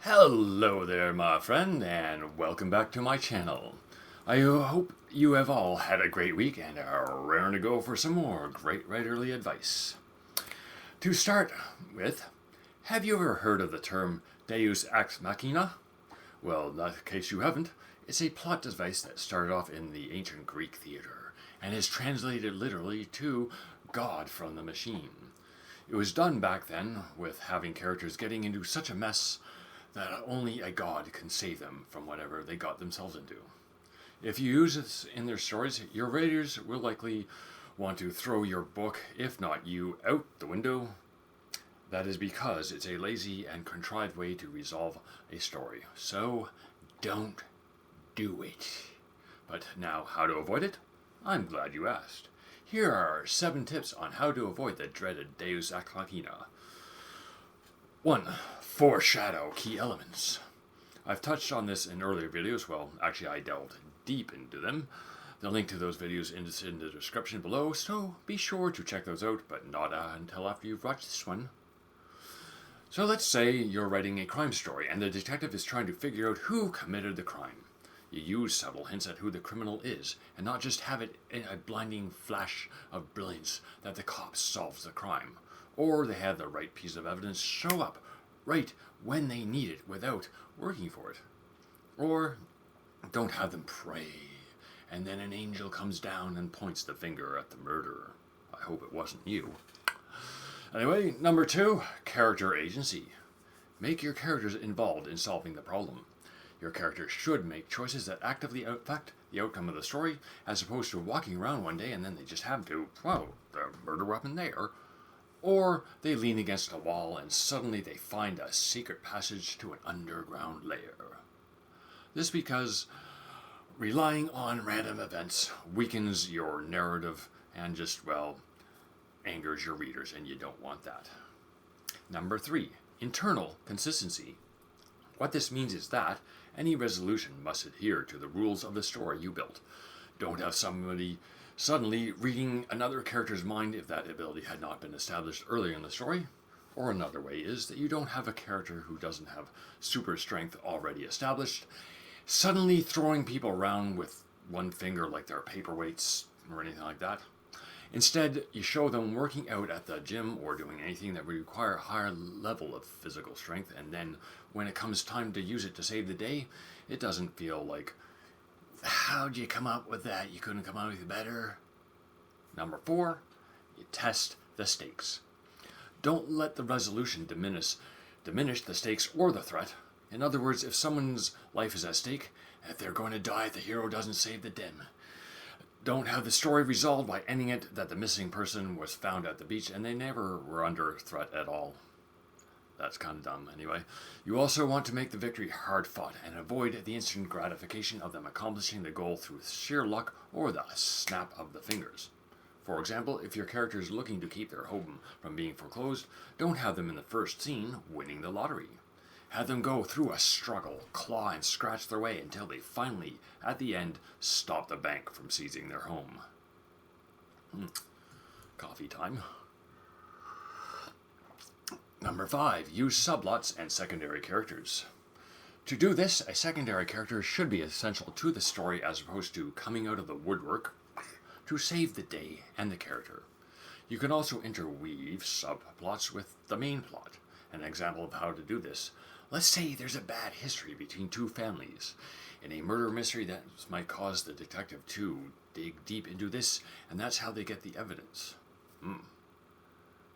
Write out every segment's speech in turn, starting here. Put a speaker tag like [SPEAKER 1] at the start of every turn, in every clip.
[SPEAKER 1] Hello there, my friend, and welcome back to my channel. I hope you have all had a great week and are raring to go for some more great writerly advice. To start with, have you ever heard of the term Deus ex machina? Well, in case you haven't, it's a plot device that started off in the ancient Greek theater and is translated literally to God from the machine. It was done back then with having characters getting into such a mess that only a god can save them from whatever they got themselves into. If you use this in their stories, your readers will likely want to throw your book, if not you, out the window. That is because it's a lazy and contrived way to resolve a story. So don't do it. But now, how to avoid it? I'm glad you asked. Here are 7 tips on how to avoid the dreaded Deus ex machina. 1. Foreshadow key elements. I've touched on this in earlier videos. Well, actually I delved deep into them. The link to those videos is in the description below, so be sure to check those out, but not until after you've watched this one. So let's say you're writing a crime story and the detective is trying to figure out who committed the crime. You use subtle hints at who the criminal is, and not just have it in a blinding flash of brilliance that the cop solves the crime. Or they have the right piece of evidence show up right when they need it without working for it. Or don't have them pray, and then an angel comes down and points the finger at the murderer. I hope it wasn't you. Anyway, number 2, character agency. Make your characters involved in solving the problem. Your characters should make choices that actively affect the outcome of the story, as opposed to walking around one day and then they just happen to, whoa, the murder weapon there. Or they lean against a wall and suddenly they find a secret passage to an underground lair. This because relying on random events weakens your narrative and just, well, angers your readers, and you don't want that. Number 3, internal consistency. What this means is that any resolution must adhere to the rules of the story you built. Don't have somebody suddenly reading another character's mind if that ability had not been established earlier in the story. Or another way is that you don't have a character who doesn't have super strength already established, suddenly throwing people around with one finger like they're paperweights or anything like that. Instead, you show them working out at the gym or doing anything that would require a higher level of physical strength, and then when it comes time to use it to save the day, it doesn't feel like, how'd you come up with that? You couldn't come up with it better? Number 4, you test the stakes. Don't let the resolution diminish the stakes or the threat. In other words, if someone's life is at stake, and if they're going to die if the hero doesn't save the day, don't have the story resolved by ending it that the missing person was found at the beach and they never were under threat at all. That's kind of dumb anyway. You also want to make the victory hard fought and avoid the instant gratification of them accomplishing the goal through sheer luck or the snap of the fingers. For example, if your character is looking to keep their home from being foreclosed, don't have them in the first scene winning the lottery. Have them go through a struggle, claw and scratch their way until they finally, at the end, stop the bank from seizing their home. Coffee time. Number 5, use subplots and secondary characters. To do this, a secondary character should be essential to the story as opposed to coming out of the woodwork to save the day and the character. You can also interweave subplots with the main plot. An example of how to do this: let's say there's a bad history between 2 families. In a murder mystery, that might cause the detective to dig deep into this, and that's how they get the evidence.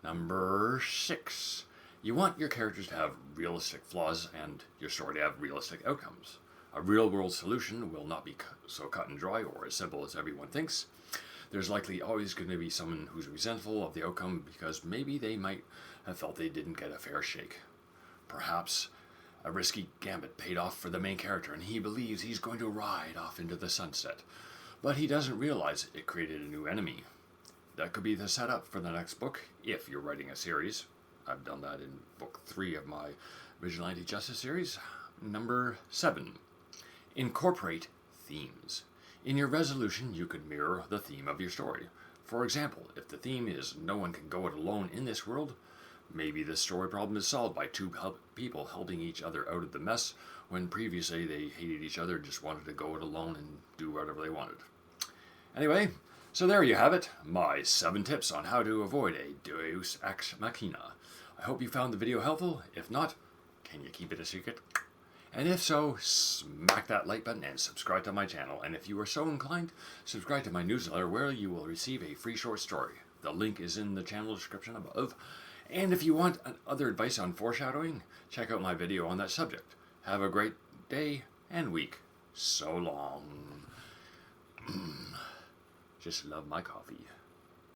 [SPEAKER 1] Number 6. You want your characters to have realistic flaws and your story to have realistic outcomes. A real-world solution will not be so cut and dry or as simple as everyone thinks. There's likely always going to be someone who's resentful of the outcome because maybe they might have felt they didn't get a fair shake. Perhaps a risky gambit paid off for the main character and he believes he's going to ride off into the sunset, but he doesn't realize it created a new enemy. That could be the setup for the next book if you're writing a series. I've done that in book 3 of my Vigilante Justice series. Number 7. Incorporate themes. In your resolution, you could mirror the theme of your story. For example, if the theme is no one can go it alone in this world, Maybe the story problem is solved by two people helping each other out of the mess when previously they hated each other and just wanted to go it alone and do whatever they wanted. Anyway, so there you have it, my 7 tips on how to avoid a Deus Ex Machina. I hope you found the video helpful. If not, can you keep it a secret? And if so, smack that like button and subscribe to my channel. And if you are so inclined, subscribe to my newsletter where you will receive a free short story. The link is in the channel description above. And if you want other advice on foreshadowing, check out my video on that subject. Have a great day and week. So long. Just love my coffee.